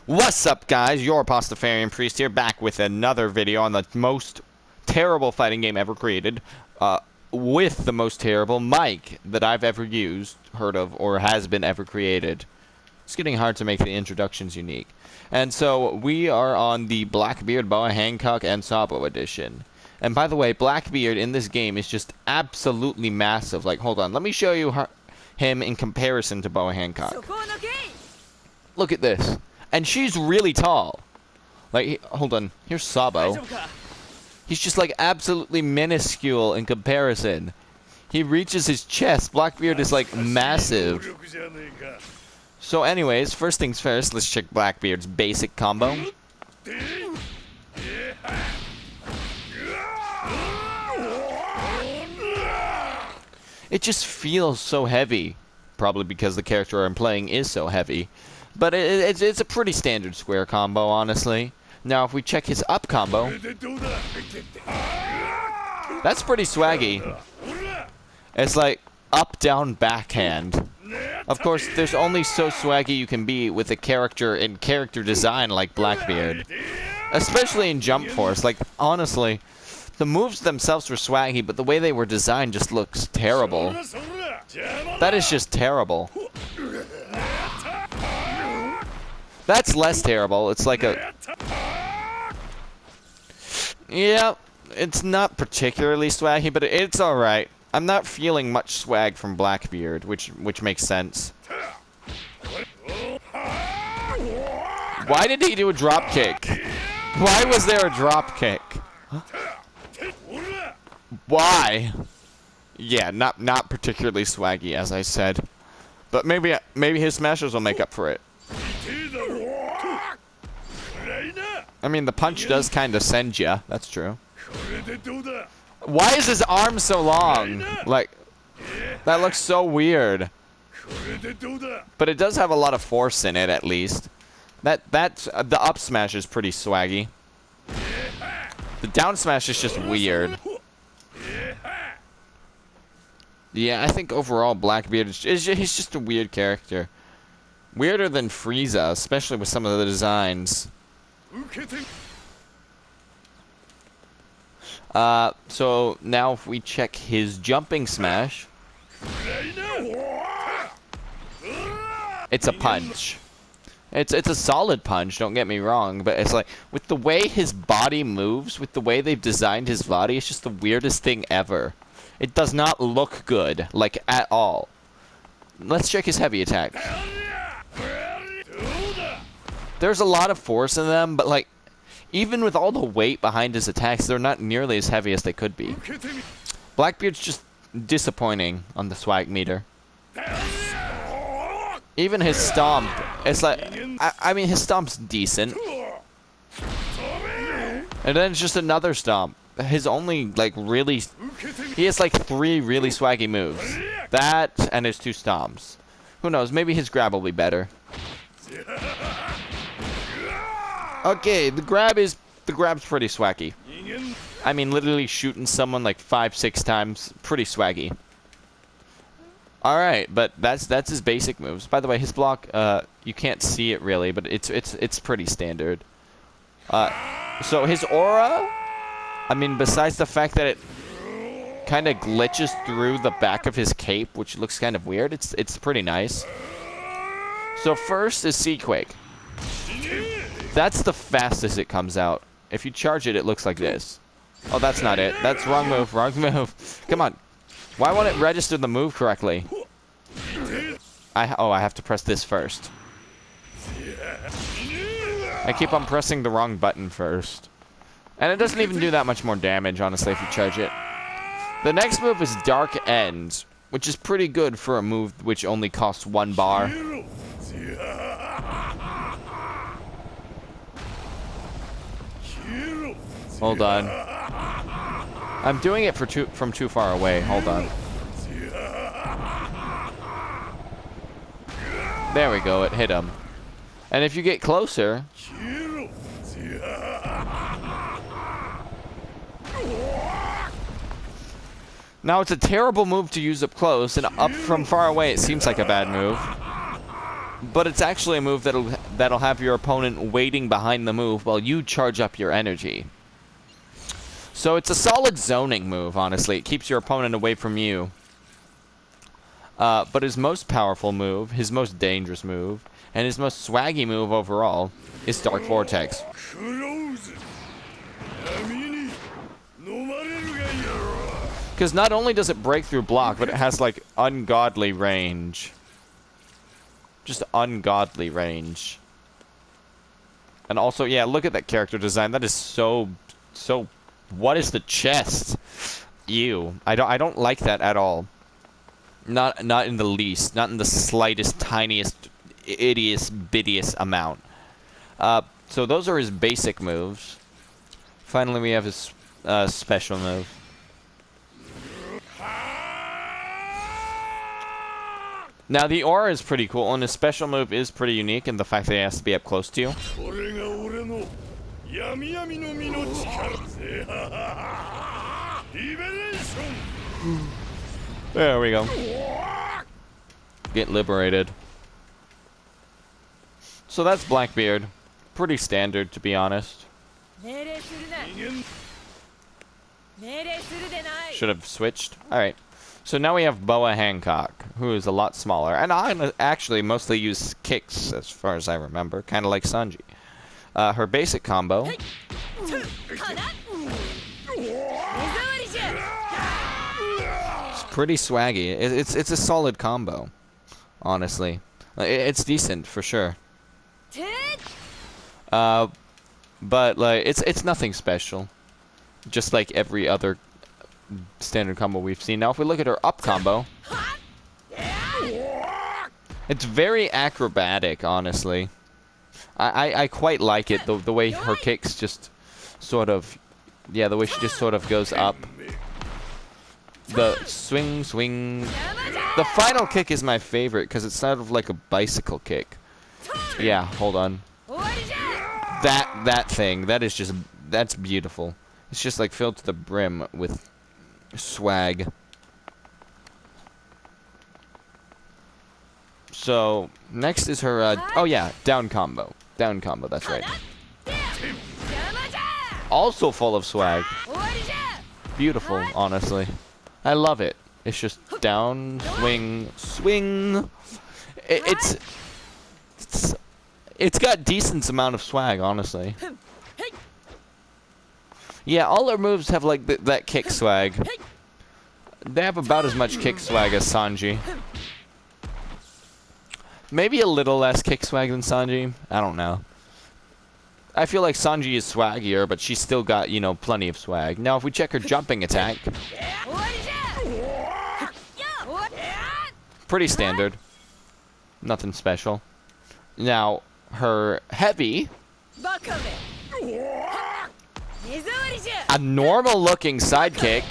What's up, guys? Your Pastafarian Priest here, back with another video on the most terrible fighting game ever created, with the most terrible mic that I've ever used, heard of, or has been ever created. It's getting hard to make the introductions unique. And so, we are on the Blackbeard, Boa, Hancock, and Sabo edition. And by the way, Blackbeard in this game is just absolutely massive. Like, hold on, let me show you him in comparison to Boa Hancock. Look at this. And she's really tall. Like, hold on. Here's Sabo. He's just like absolutely minuscule in comparison. He reaches his chest. Blackbeard is like massive. So anyways, first things first, let's check Blackbeard's basic combo. It just feels so heavy. Probably because the character I'm playing is so heavy. But it's a pretty standard square combo, honestly. Now, if we check his up combo, that's pretty swaggy. It's like up, down, backhand. Of course, there's only so swaggy you can be with a character in character design like Blackbeard. Especially in Jump Force. Like, honestly, the moves themselves were swaggy, but the way they were designed just looks terrible. That is just terrible. That's less terrible. It's like a... Yeah, it's not particularly swaggy, but it's alright. I'm not feeling much swag from Blackbeard, which makes sense. Why did he do a drop kick? Why was there a drop kick? Why? Yeah, not particularly swaggy, as I said. But maybe his smashes will make up for it. I mean, the punch does kind of send ya. That's true. Why is his arm so long? Like, that looks so weird. But it does have a lot of force in it, at least. The up smash is pretty swaggy. The down smash is just weird. Yeah, I think overall Blackbeard he's just a weird character. Weirder than Frieza, especially with some of the designs. So now if we check his jumping smash, it's a punch. It's a solid punch, don't get me wrong, but it's like, with the way his body moves, with the way they've designed his body, it's just the weirdest thing ever. It does not look good, like, at all. Let's check his heavy attacks. There's a lot of force in them, but like, even with all the weight behind his attacks, they're not nearly as heavy as they could be. Blackbeard's just disappointing on the swag meter. Even his stomp, it's like, I mean, his stomp's decent. And then it's just another stomp. His only, like, really, he has like 3 really swaggy moves. That, and his 2 stomps. Who knows, maybe his grab will be better. Okay, the grab's pretty swaggy. I mean, literally shooting someone like 5-6 times, pretty swaggy. Alright, but that's his basic moves. By the way, his block, you can't see it really, but it's pretty standard. So his aura, I mean, besides the fact that it kind of glitches through the back of his cape, which looks kind of weird, it's pretty nice. So first is Seaquake. That's the fastest it comes out. If you charge it, it looks like this. Oh, that's not it. That's wrong move, wrong move. Come on. Why won't it register the move correctly? I have to press this first. I keep on pressing the wrong button first. And it doesn't even do that much more damage, honestly, if you charge it. The next move is Dark End, which is pretty good for a move which only costs 1 bar. Hold on. I'm doing it from too far away. Hold on. There we go. It hit him. And if you get closer... Now, it's a terrible move to use up close, and up from far away it seems like a bad move. but it's actually a move that'll have your opponent waiting behind the move while you charge up your energy. So it's a solid zoning move, honestly. It keeps your opponent away from you. But his most powerful move, his most dangerous move, and his most swaggy move overall is Dark Vortex. Because not only does it break through block, but it has, like, ungodly range. Just ungodly range. And also, yeah, look at that character design. That is so... What is the chest? Ew. I don't like that at all. Not in the least. Not in the slightest, tiniest, bittiest amount. So those are his basic moves. Finally, we have his special move. Now, the aura is pretty cool, and his special move is pretty unique in the fact that he has to be up close to you. There we go. Get liberated. So that's Blackbeard. Pretty standard, to be honest. Should have switched. Alright. So now we have Boa Hancock, who is a lot smaller. And I actually mostly use kicks, as far as I remember. Kind of like Sanji. Her basic combo... It's pretty swaggy. It's a solid combo, honestly. It's decent, for sure. But, like, it's nothing special. Just like every other standard combo we've seen. Now, if we look at her up combo, it's very acrobatic, honestly. I quite like it, the way her kicks just sort of... Yeah, the way she just sort of goes up. The swing, swing... The final kick is my favorite, because it's sort of like a bicycle kick. Yeah, hold on. That thing, that is just... That's beautiful. It's just like filled to the brim with swag. So, next is her, oh yeah, down combo. Down combo, that's right. Also full of swag. Beautiful, honestly. I love it. It's just down, swing, swing. It's got decent amount of swag, honestly. Yeah, all her moves have like that kick swag. They have about as much kick swag as Sanji. Maybe a little less kick swag than Sanji. I don't know. I feel like Sanji is swaggier, but she's still got, you know, plenty of swag. Now, if we check her jumping attack... Pretty standard. Nothing special. Now, her heavy... A normal-looking sidekick.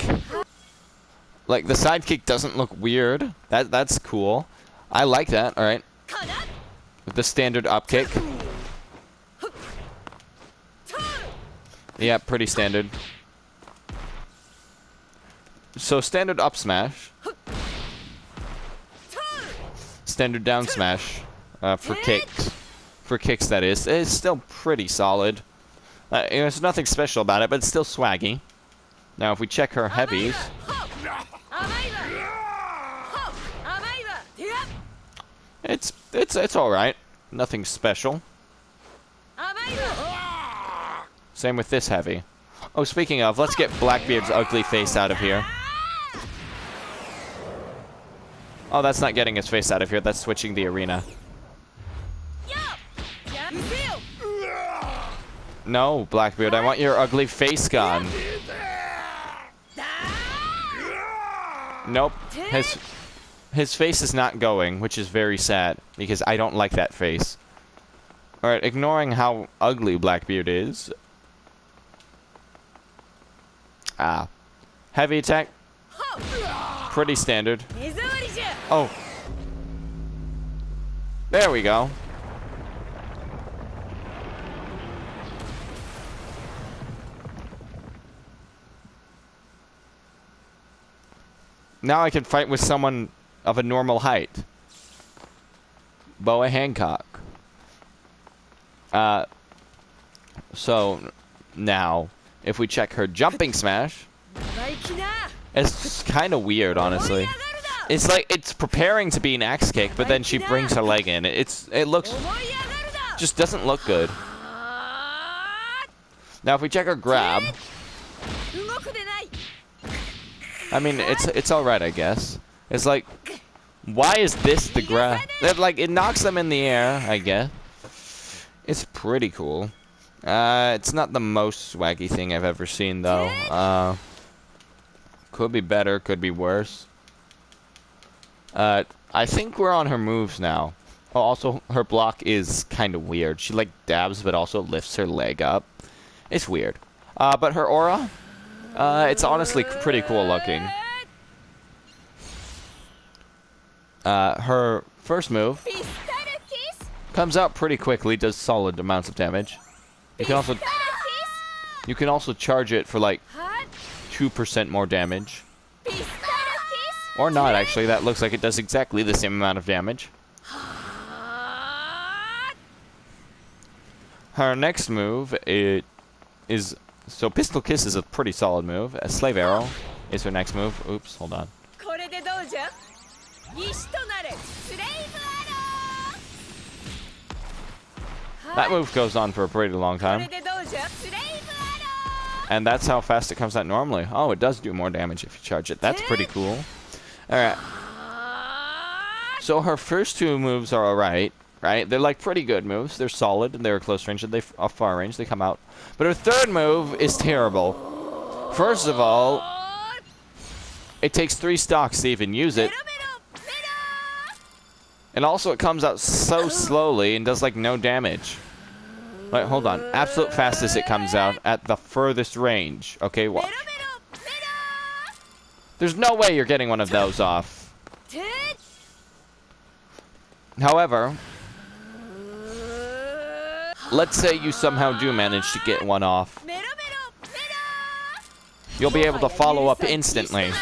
Like, the sidekick doesn't look weird. That's cool. I like that, alright. With the standard up kick. Yeah, pretty standard. So, standard up smash. Standard down smash. For kicks. For kicks, that is. It's still pretty solid. There's nothing special about it, but it's still swaggy. Now, if we check her heavies... It's alright. Nothing special. Same with this heavy. Oh, speaking of, let's get Blackbeard's ugly face out of here. Oh, that's not getting his face out of here. That's switching the arena. No, Blackbeard, I want your ugly face gone. Nope. His face is not going, which is very sad, because I don't like that face. Alright, ignoring how ugly Blackbeard is. Heavy attack. Pretty standard. Oh. There we go. Now I can fight with someone of a normal height. Boa Hancock. So now, if we check her jumping smash, it's kind of weird, honestly. It's like it's preparing to be an axe kick, but then she brings her leg in. It looks just doesn't look good. Now, if we check her grab, I mean, it's all right, I guess. It's like, why is this the grab? Like, it knocks them in the air, I guess. It's pretty cool. It's not the most swaggy thing I've ever seen, though. Could be better, could be worse. I think we're on her moves now. Oh, also, her block is kind of weird. She, like, dabs, but also lifts her leg up. It's weird. But her aura, it's honestly pretty cool looking. Her first move comes out pretty quickly, does solid amounts of damage. You can also charge it for like 2% more damage. Or not, actually. That looks like it does exactly the same amount of damage. Her next move is so Pistol Kiss is a pretty solid move. A Slave Arrow is her next move. Oops, hold on. That move goes on for a pretty long time. And that's how fast it comes out normally. Oh, it does do more damage if you charge it. That's pretty cool. Alright. So her first two moves are alright, right? They're like pretty good moves. They're solid, and they're close range, and they're far range. They come out. But her third move is terrible. First of all, it takes 3 stocks to even use it. And also it comes out so slowly and does like no damage. Like, hold on. Absolute fastest it comes out at the furthest range. Okay, watch. There's no way you're getting one of those off. However, let's say you somehow do manage to get one off. You'll be able to follow up instantly.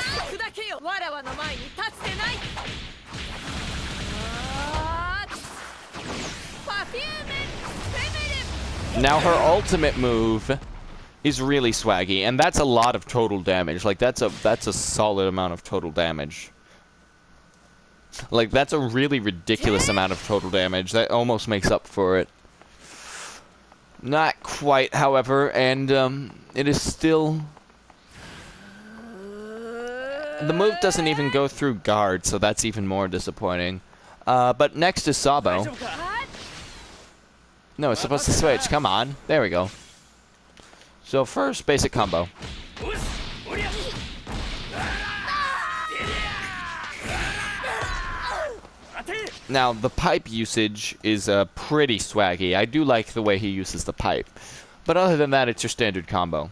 Now her ultimate move is really swaggy, and that's a lot of total damage. Like that's a solid amount of total damage. Like that's a really ridiculous amount of total damage. That almost makes up for it. Not quite, however, and it is still. The move doesn't even go through guard, so that's even more disappointing. But next is Sabo. No, it's supposed to switch. Come on. There we go. So first, basic combo. Now, the pipe usage is pretty swaggy. I do like the way he uses the pipe. But other than that, it's your standard combo.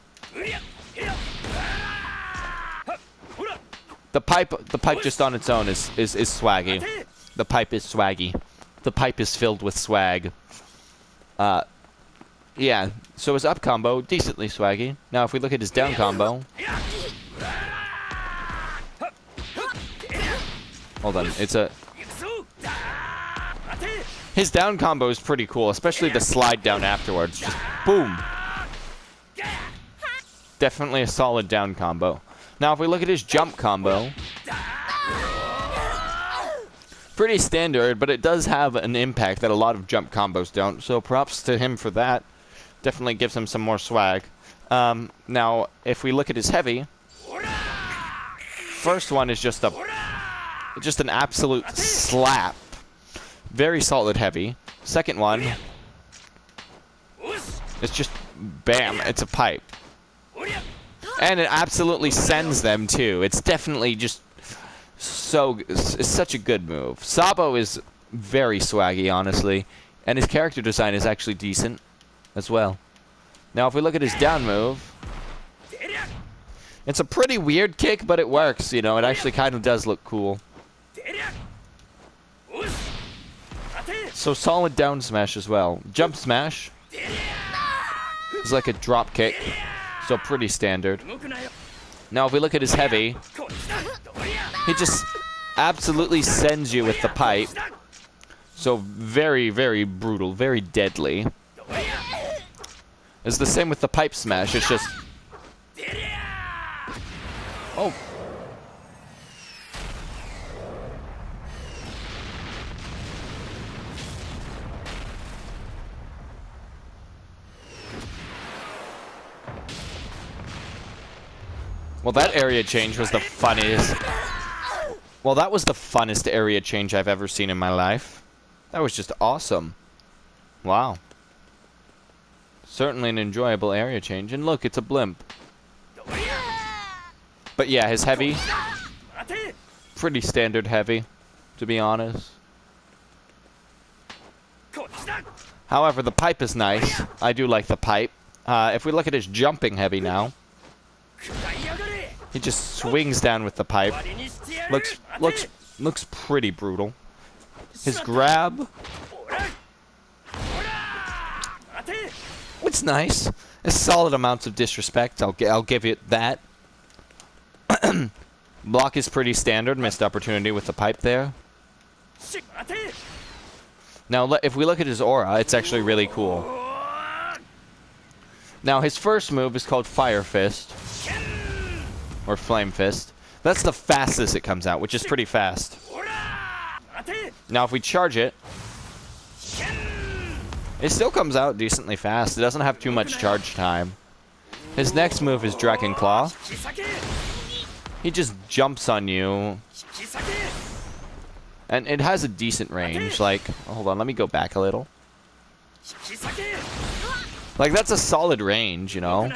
The pipe just on its own is swaggy. The pipe is swaggy. The pipe is filled with swag. Yeah, so his up combo, decently swaggy. Now, if we look at his down combo... Hold on, it's a... His down combo is pretty cool, especially the slide down afterwards. Just boom! Definitely a solid down combo. Now, if we look at his jump combo... Pretty standard, but it does have an impact that a lot of jump combos don't, so props to him for that. Definitely gives him some more swag. Now, if we look at his heavy, first one is just an absolute slap. Very solid heavy. Second one, it's just bam, it's a pipe. And it absolutely sends them too. It's definitely just it's such a good move. Sabo is very swaggy, honestly, and his character design is actually decent as well. Now, if we look at his down move, it's a pretty weird kick, but it works, you know, it actually kind of does look cool. So solid down smash as well. Jump smash is like a drop kick, so pretty standard. Now, if we look at his heavy, he just absolutely sends you with the pipe. So very, very brutal, very deadly. It's the same with the pipe smash, it's just... Oh. Well, that area change was the funniest. Well, that was the funnest area change I've ever seen in my life. That was just awesome. Wow. Certainly an enjoyable area change. And look, it's a blimp. But yeah, his heavy. Pretty standard heavy, to be honest. However, the pipe is nice. I do like the pipe. If we look at his jumping heavy now. He just swings down with the pipe. Looks pretty brutal. His grab. It's nice. It's solid amounts of disrespect. I'll give it that. Block is pretty standard. Missed opportunity with the pipe there. Now, if we look at his aura, it's actually really cool. Now, his first move is called Fire Fist. Or Flame Fist. That's the fastest it comes out, which is pretty fast. Now, if we charge it, it still comes out decently fast. It doesn't have too much charge time. His next move is Dragon Claw. He just jumps on you. And it has a decent range. Like, hold on, let me go back a little. Like, that's a solid range, you know?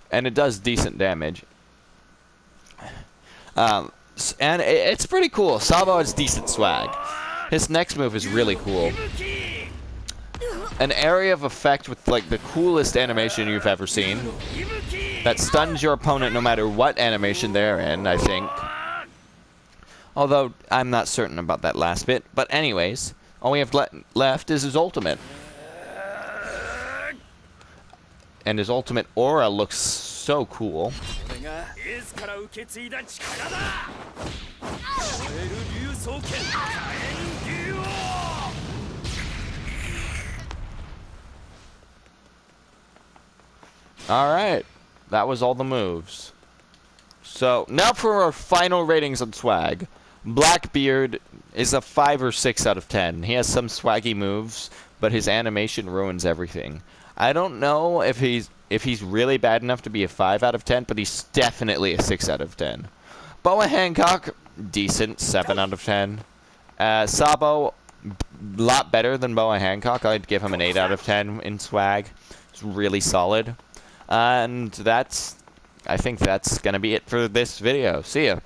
And it does decent damage. And it's pretty cool. Sabo has decent swag. His next move is really cool. An area of effect with, like, the coolest animation you've ever seen. That stuns your opponent no matter what animation they're in, I think. Although, I'm not certain about that last bit. But anyways, all we have left is his ultimate. And his ultimate aura looks so cool. Alright, that was all the moves. So, now for our final ratings on swag. Blackbeard is a 5 or 6 out of 10. He has some swaggy moves, but his animation ruins everything. I don't know if he's really bad enough to be a 5 out of 10, but he's definitely a 6 out of 10. Boa Hancock, decent, 7 out of 10. Sabo, lot better than Boa Hancock. I'd give him an 8 out of 10 in swag. It's really solid. And I think that's gonna be it for this video. See ya.